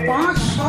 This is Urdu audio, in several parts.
500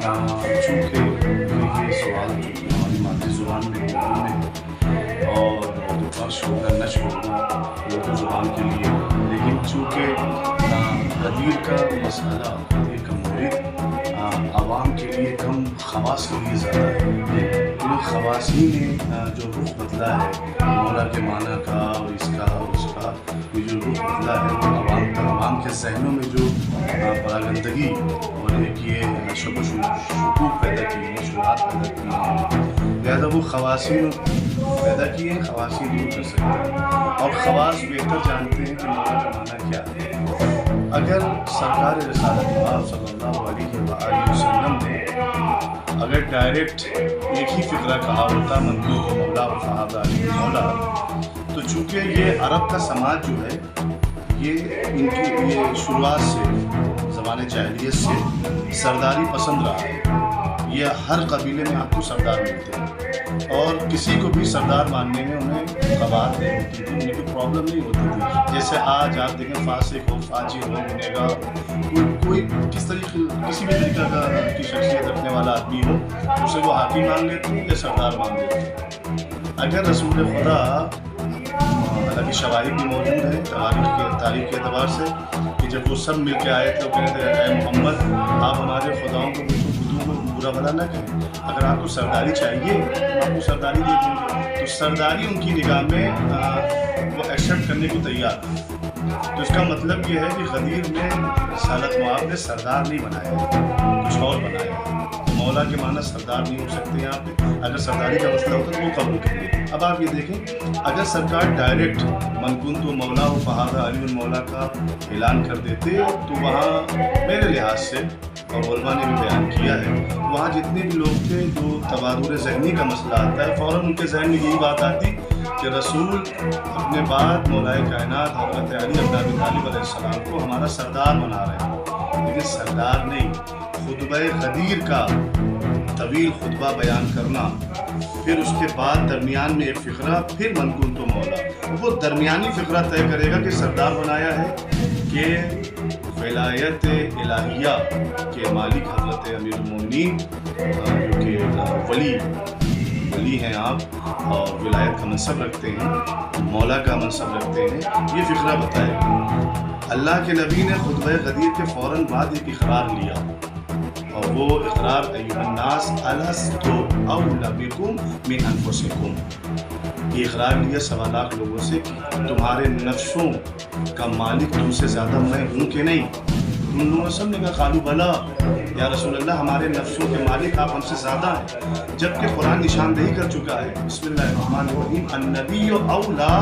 چونکہ یہ سوال چونکہ ہماری مادری زبان میں اردو میں اور اردو پاس ہوگا نشر ہوگا اردو زبان کے لیے، لیکن چونکہ غدیر کا مسئلہ، غدیر کا مورد عوام کے لیے کم، خواص کے لیے زیادہ ہے۔ ان خواصی نے جو رخ بدلا ہے مولا کے معنی کا اور اس کا یہ جو رخ بدلا ہے عوام کے ذہنوں میں جو پراگندگی اور ایک یہ شک و شکوک پیدا کی ہے، شبہات پیدا کی ہیں، لہٰذا وہ خواسین پیدا کیے ہیں، خواسین دور کر سکتے ہیں اور خواص بہتر جانتے ہیں کہ مولا کا معنی کیا ہے۔ اگر سرکار رسالت صلی اللہ علیہ وآلہ وسلم نے اگر ڈائریکٹ ایک ہی فقرہ کہا ہوتا منقول مولا و فہد علی مولا، تو چونکہ یہ عرب کا سماج جو ہے یہ ان کی یہ شروعات سے زمانے جاہلیت سے سرداری پسند رہا ہے۔ یہ ہر قبیلے میں آپ کو سردار ملتے ہیں اور کسی کو بھی سردار ماننے میں انہیں قباحت نہیں ہوتی تھی، انہیں کوئی پرابلم نہیں ہوتی تھی۔ جیسے آج آپ دیکھیں فاسق ہو، فاجر ہو، گنہگار، کوئی کسی بھی طریقہ کی شخصیت رکھنے والا آدمی ہو، اسے وہ حاکم مان لیتے ہیں یا سردار مان لیتے ہیں۔ اگر رسول خدا، حالانکہ شواہد بھی موجود ہیں تاریخ کے اعتبار سے کہ جب وہ سب مل کے آئے تھے وہ کہتے ہیں اے محمد آپ ہمارے خداؤں کو برا بھلا نہ کریں، اگر آپ کو سرداری چاہیے آپ کو سرداری دے دیں گے، تو سرداری ان کی نگاہ میں وہ ایکسیپٹ کرنے کو تیار ہے۔ تو اس کا مطلب یہ ہے کہ غدیر میں رسالت مآب نے سردار نہیں بنایا ہے، کچھ اور بنایا ہے۔ مولا کے معنی سردار نہیں ہو سکتے یہاں پہ، اگر سرداری کا مسئلہ ہوتا تو وہ قبول کر لیتے۔ اب آپ یہ دیکھیں اگر سرکار ڈائریکٹ من کنت مولا و فہد علی المولا کا اعلان کر دیتے تو وہاں میرے لحاظ سے، اور علماء نے بھی بیان کیا ہے، وہاں جتنے بھی لوگ تھے جو تبادر ذہنی کا مسئلہ آتا ہے فوراً ان کے ذہن میں یہی بات آتی کہ رسول اپنے بعد مولائے کائنات حضرت علی بن ابی طالب علیہ السلام کو ہمارا سردار بنا رہے ہیں، لیکن سردار نہیں، خطبہ غدیر کا طویل خطبہ بیان کرنا، پھر اس کے بعد درمیان میں ایک فقرہ، پھر من کنت مولا، وہ درمیانی فقرہ طے کرے گا کہ سردار بنایا ہے کہ ولایت الہیہ کے مالک حضرت امیر المومنین جو کہ ولی ہیں آپ اور ولایت کا منصب رکھتے ہیں، مولا کا منصب رکھتے ہیں، یہ فقرہ بتائے گا۔ اللہ کے نبی نے خطبہ غدیر کے فوراً بعد ایک اقرار لیا اور وہ اقرار ایھا الناس الست اولی بکم من انفسکم، یہ اقرار لیا 1.25 لاکھ لوگوں سے کہ تمہارے نفسوں کا مالک تم سے زیادہ میں ہوں کہ نہیں؟ تم لوگوں نے سب نے کہا قالوا بلا یا رسول اللہ، ہمارے نفسوں کے مالک آپ ہم سے زیادہ ہیں، جبکہ قرآن نشاندہی کر چکا ہے۔ بسم اللہ الرحمن الرحیم، النبی اولی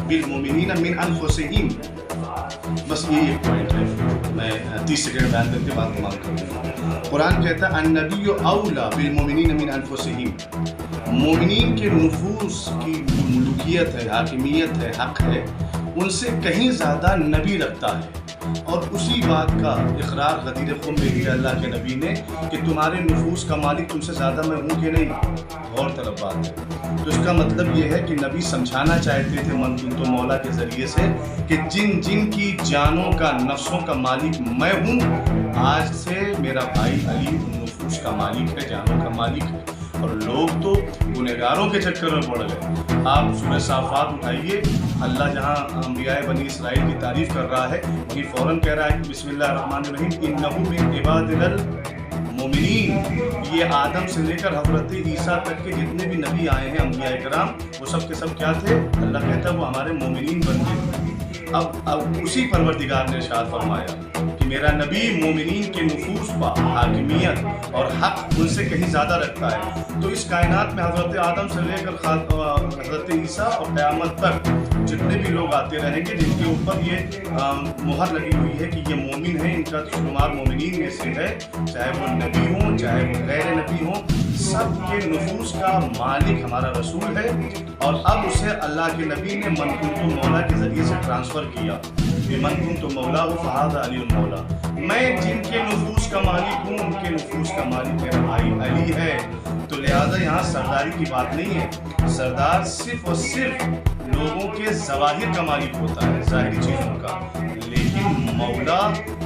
بالمؤمنین من انفسہم، بس یہ ایک پوائنٹ ہے، میں 30 سیکنڈ بیان کر کے بعد تمام کر دوں گا۔ قرآن کہتا ہے النبی اولی بالمؤمنین من انفسہم، مومنین کے نفوس کی ملوکیت ہے، حاکمیت ہے، حق ہے، ان سے کہیں زیادہ نبی رکھتا ہے، اور اسی بات کا اقرار غدیر خم میں کیا اللہ کے نبی نے کہ تمہارے نفوس کا مالک تم سے زیادہ میں ہوں کہ نہیں، غور طلب بات ہے۔ تو اس کا مطلب یہ ہے کہ نبی سمجھانا چاہتے تھے من کنت مولا کے ذریعے سے کہ جن کی جانوں کا، نفسوں کا مالک میں ہوں، آج سے میرا بھائی علی ان نفوس کا مالک ہے، جانوں کا مالک ہے۔ اور لوگ تو گنہگاروں کے چکر میں پڑ گئے۔ آپ سورہ صافات اٹھائیے، اللہ جہاں انبیاء بنی اسرائیل کی تعریف کر رہا ہے وہی فوراً کہہ رہا ہے کہ بسم اللہ الرحمن الرحیم انہ من عبادنا المؤمنین، یہ آدم سے لے کر حضرت عیسیٰ تک کے جتنے بھی نبی آئے ہیں انبیاء کرام، وہ سب کے سب کیا تھے؟ اللہ کہتا ہے وہ ہمارے مومنین بن گئے۔ اب اسی پروردگار نے ارشاد فرمایا کہ میرا نبی مومنین کے نفوس پر حاکمیت اور حق ان سے کہیں زیادہ رکھتا ہے۔ تو اس کائنات میں حضرت آدم سے لے کر حضرت عیسیٰ اور قیامت تک جتنے بھی لوگ آتے رہیں گے جن کے اوپر یہ مہر لگی ہوئی ہے کہ یہ مومن ہیں، ان کا شمار مومنین میں سے ہے، چاہے وہ نبی ہوں چاہے وہ غیر نبی ہوں، سب کے نفوس کا مالک ہمارا رسول ہے۔ اور اب اسے اللہ کے نبی نے من کنت مولا کے ذریعے سے ٹرانسفر کیا کہ من کنت مولا و فہد علی المولا، میں جن کے نفوس کا مالک ہوں ان کے نفوس کا مالک میرا بھائی علی ہے۔ تو لہٰذا یہاں سرداری کی بات نہیں ہے، سردار صرف اور صرف لوگوں کے ظواہر کا مالک ہوتا ہے، ظاہری چیزوں کا، لیکن مولا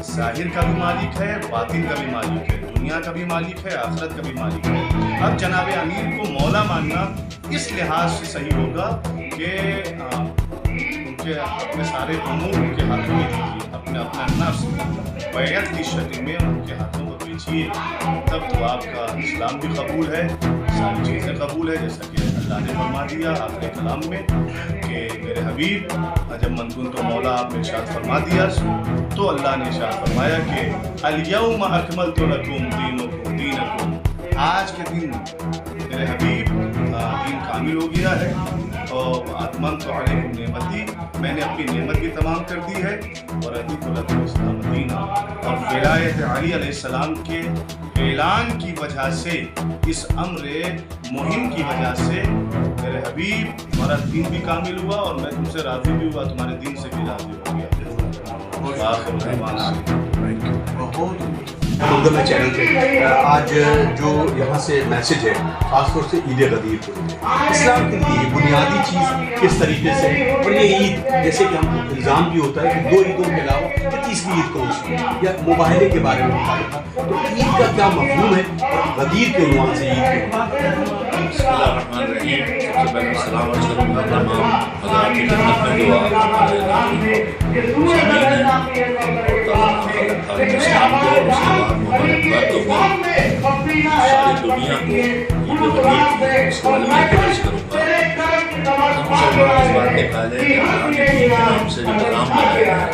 ظاہر کا بھی مالک ہے، باطن کا بھی مالک ہے، دنیا کا بھی مالک ہے، آخرت کا بھی مالک ہے۔ اب جناب امیر کو مولا ماننا اس لحاظ سے صحیح ہوگا کہ ان کے اپنے سارے امور ان کے ہاتھوں میں دیجیے، اپنا نفس بیعت کی شکل میں ان کے ہاتھوں کو بیچیے، تب تو آپ کا اسلام بھی قبول ہے، ساری چیزیں قبول ہے، جیسا کہ اللہ نے فرما دیا آخر کلام میں کہ میرے حبیب جب من کنت مولا آپ نے ارشاد فرما دیا تو اللہ نے ارشاد فرمایا کہ الیوم اکملت لکم دینکم، آج کے دن میرے حبیب دین کامل ہو گیا ہے، اور اتممت علیکم نعمتی، میں نے اپنی نعمت بھی تمام کر دی ہے، اور رضیت لکم الاسلام دینا، اور ولایت علی علیہ السلام کے اعلان کی وجہ سے، اس امر مہم کی وجہ سے میرے حبیب تمہارا دین بھی کامل ہوا اور میں تم سے راضی بھی ہوا، تمہارے دین سے بھی راضی ہو گیا۔ آخر دعوانا مقدمہ چینل پہ آج جو یہاں سے میسج ہے خاص طور سے عید غدیر کو اسلام کے لیے بنیادی چیز کس طریقے سے، اور یہ عید جیسے کہ ہم الزام بھی ہوتا ہے کہ دو عیدوں کے علاوہ کہ تیسری عید کون سی ہے، یا مباہلے کے بارے میں بتایا تھا، تو عید کا کیا مفہوم ہے اور غدیر کے عنوان سے عید کو؟ بسم اللہ الرحمن الرحیم۔ سب سے پہلے السلام علیکم تمام حضرات کی خدمت میں جو ہمارے اسلام کو اور اس کے بعد مبارکباد دوں گا ساری دنیا کو عید غدیر کی اس حوالے میں پیش کروں گا۔ ہم مسلمان اس بات کے قائل ہیں کہ اللہ نے دین کے نام سے جو نظام بنایا ہے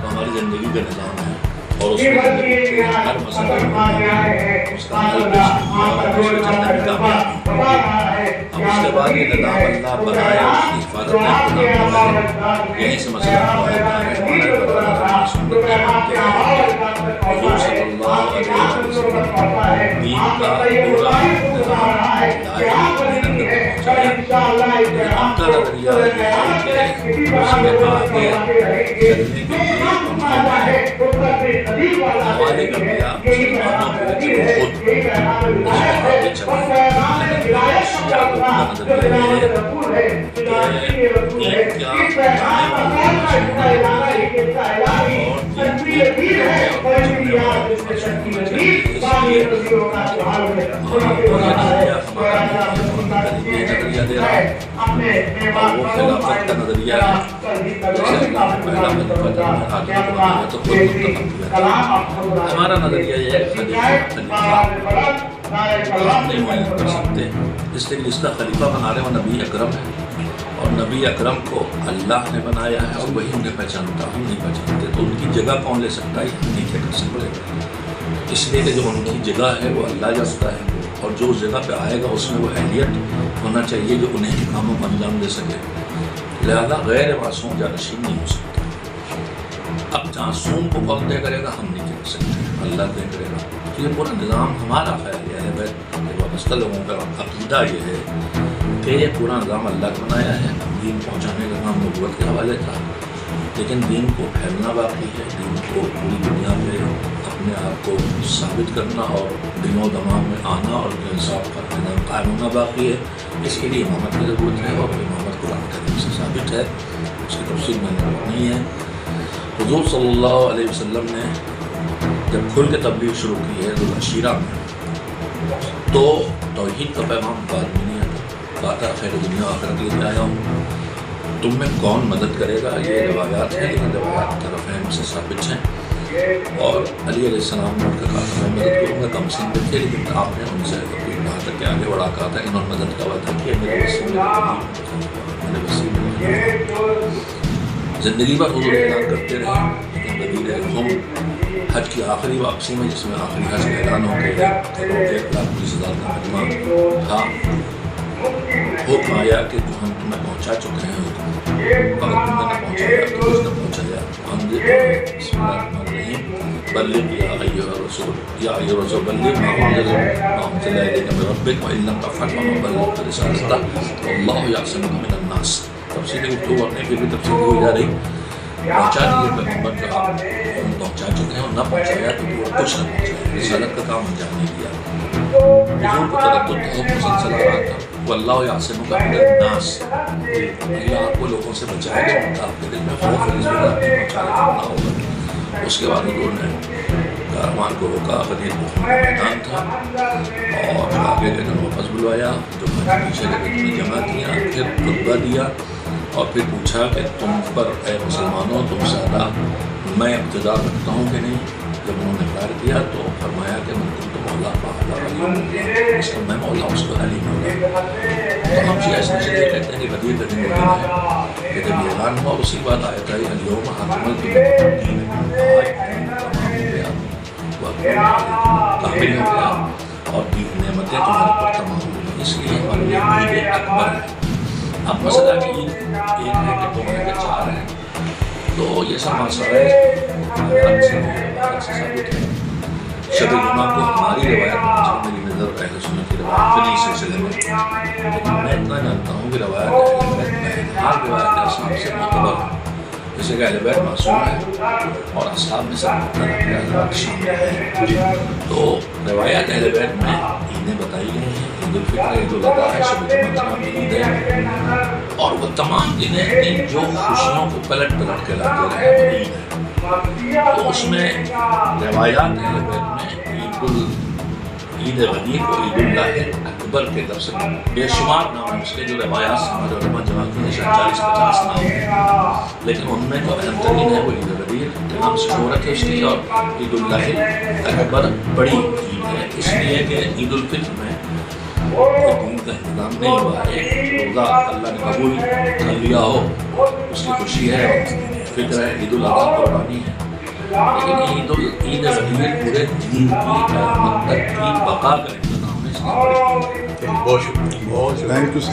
وہ ہماری زندگی کا نظام ہے، اور اس میں زندگی کے ہر مسئلہ اس کا حل پیش کیا اور اس کے چلنے میں کامیابی ہوگی۔ ہم اس کے بعد یہ نظام اللہ بنایا، اس کی حفاظت میں خدا بنائے، یہیں سے مسئلہ ہوتا ہے۔ ہمارے بدلانے سنت میں مانتے ہیں حضور صلی اللہ علیہ وسلم دین کا پورا نظام لائے، محنت کر پہنچایا، لیکن ہم کا نظریہ یہ ہے کہ اس میں آگے چلنے کے لیے حوالے کر دیا مسلمانوں کو کہ وہ خود اس میں آگے چلیں۔ شیعہ کو کا نظریہ یہ ہے کہ دین کیا بتانے والا اور دین کے چلنے والے فرشوں کی وجہ اس لیے یہ نظریہ دے رہا ہے، اور وہ خلافت کا نظریہ ہے، جیسے اللہ نے پہلا خلیفہ جب میں حاکم بنایا تو خود منتخب کیا۔ ہمارا نظریہ یہ ہے خلیفہ ہم نہیں معین کر سکتے، اس لیے جس کا خلیفہ بنا رہے وہ نبی اکرم ہے، اور نبی اکرم کو اللہ نے بنایا ہے اور وہی انہیں پہچانتا، ہم نہیں پہچانتے، تو ان کی جگہ کون لے سکتا ہے، ہم نہیں کر سکتے، اس لیے کہ جو ان کی جگہ ہے وہ اللہ جانتا ہے، اور جو اس جگہ پہ آئے گا اس میں وہ اہلیت ہونا چاہیے جو انہیں کے کاموں کو انجام دے سکے، لہذا غیر معصوم جانشین نہیں ہو سکتا۔ اب معصوم کو کون طے کرے گا، ہم نہیں کر سکتے، اللہ طے کرے گا۔ یہ پورا نظام ہمارا خیال یہ ہے، وابستہ لوگوں کا عقیدہ یہ ہے کہ یہ پورا نظام اللہ نے بنایا ہے، دین پہنچانے کا کام نبوت کے حوالے تھا، لیکن دین کو پھیلنا باقی ہے، دین کو پوری دنیا میں اپنے آپ کو ثابت کرنا اور دل و دماغ میں آنا اور انصاف کا نظام قائم ہونا باقی ہے۔ اس کے لیے امامت کی ضرورت ہے، اور امامت قرآن کریم سے ثابت ہے، اس کی تفصیل میں نہیں ہے۔ حضور صلی اللہ علیہ وسلم نے جب کھل کے تبلیغ شروع کی ہے ذوالعشیرہ میں، تو توحید کا پیغام بعد میں نہیں آتا، کہا تھا خیر دنیا آخرت لے کے آیا ہوں، تم میں کون مدد کرے گا، یہ روایات ہیں، لیکن روایات طرفین سے ثابت ہیں، اور علی علیہ السلام نے ان کا کہا تھا میں مدد کروں گا، کم سن میں تھے، لیکن آپ نے ان سے کہا تھا کہ آگے بڑھا کہا تھا انہوں نے مدد کا وعدہ کیا، میرے وسیع میں زندگی بھر حضور اعلان کرتے رہے، لیکن غدیر ہم حج کی آخری واپسی میں، جس میں آخری حج کا اعلان ہو گیا 1,20,000 کا مجمع تھا، حکم آیا کہ جو ہم تمہیں پہنچا چکے ہیں حکم، اگر تم نے پہنچایا تو اس نے پہنچایا، بسم اللہ الرحمن الرحیم، بلغ یا ایھا الرسول بلغ ما انزل الیک من ربک وان لم تفعل فما بلغت رسالتہ واللہ یعصمک من الناس۔ تفصیلی گفتگو کرنے کی بھی تفصیل ہوئی جا رہی، پہنچا دیے پیغمبر جو آپ ہم پہنچا چکے ہیں، اور نہ پہنچایا تو وہ کچھ نہ پہنچایا، رسالت کا کام انجام نہیں دیا۔ حضور کو تردد کا سلسلہ رہا تھا، واللہ یعصمک من الناس، اللہ آپ کو لوگوں سے بچائے گا، ان کا آپ کے دل میں خوف ہے، اس وقت آپ نے پہنچایا تو نہ ہوگا۔ اس کے بعد حضور نے کاروان کو روکا، غدیر میدان تھا، اور آگے کے دن واپس بلوایا، جو پیچھے کے دن جمع کیا، پھر خطبہ دیا، اور پھر پوچھا کہ تم پر اے مسلمانوں تم زیادہ میں اقتدار رکھتا ہوں کہ نہیں؟ جب انہوں نے اقرار کیا تو فرمایا کہ من کنت مولا فهذا علی مولا، اس کا میں مولا اس کو علی مولا۔ تو ہم شیعہ اس نظریے کہتے ہیں کہ غدیر کا دن وہ دن ہے کہ جب یہ اعلان ہوا، اسی بات آیت آئی الیوم اکملت لکم دینکم، آج کامل ہو گیا اور نعمتیں تمہارے پر تمام ہو گئی، اس لیے ہمارے لیے عید اکبر ہے۔ اب مسئلہ کہ عید ایک ہے کہ دو ہے کہ چار ہے، تو یہ سب مسئلہ ثابت ہے۔ شب جمعہ کو ہماری روایت میں میری نظر اہل سنت کی روایت پہ نہیں سلسلے میں، لیکن میں اتنا جانتا ہوں کہ روایت اہل بیت میں ہر روایت اسلام سے معتبر ہے، جیسے کہ اہل بیت معصوم ہے اور اصحاب میں سب حضرات شامل ہیں۔ تو روایت اہل بیت میں عیدیں بتائی گئی ہیں، عید الفطر، عید الاضحیٰ ہے، شب جمعہ کا نام عید ہے، اور وہ تمام دنیں جو خوشیوں کو پلٹ پلٹ کے لاتے رہے وہ عید ہے۔ تو اس میں روایات اہل بیت میں عید غدیر کو عید اللہ اکبر کے طرف سے بے شمار نام ہیں، اس کے جو روایات ہمارے علماء جمع کی ہیں 40-50 نام ہیں، لیکن ان میں جو اہم ترین ہے وہ عید غدیر کے نام سے شہرت ہے اس کی، اور عید اللہ اکبر بڑی عید ہے، اس لیے کہ عید الفطر میں دین کا انتظام نہیں ہوا ہے، روزہ اللہ نے قبول کر لیا ہو اس کی خوشی ہے، اور فطر ہے، عید الاضحیٰ قربانی ہے، لیکن عید غدیر پورے دین کی قیامت تک کی بقا کا انتظام ہے۔ بہت شکریہ، بہت شکریہ۔